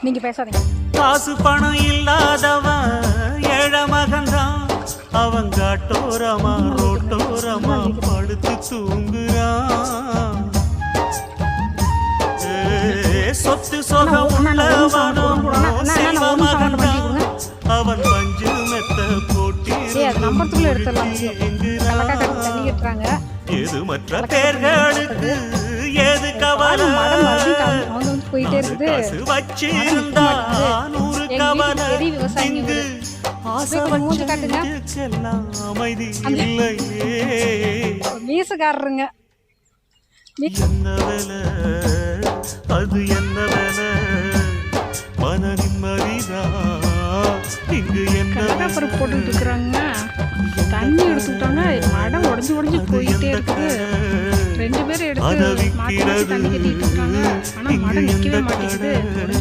நீங்க பேசாதீங்க. காசு பணம் இல்லாதவன் ஏழை மகன்தான். அவன் காட்டோரமா ரோட்டோரமா படுத்து தூங்குறான். சொத்து சொகம் உள்ளவனும் செல்வ மகன்தான். அவன் பஞ்சு மெத்த போட்டி எது மற்ற பேர்களுக்கு ஏது கவலை. காசு வச்சிருந்தா 100 கவலை. இங்கு ஆசை வச்செல்லாம் அமைதி இல்லையே. வீசுகாரருங்க என்ன வேலை அது என்ன வேலை? மன நிம்மதிதான் இங்கு என்ன போட்டுட்டு இருக்கிறாங்க. தண்ணி எடுத்துட்டாங்க. மடம் உடஞ்சு போயிட்டே இருக்கு. 2 பேரும் எடுத்து மாத்தி தண்ணி கட்டிட்டு இருக்காங்க. ஆனா மடம் நிக்கவே மாட்டேங்குது.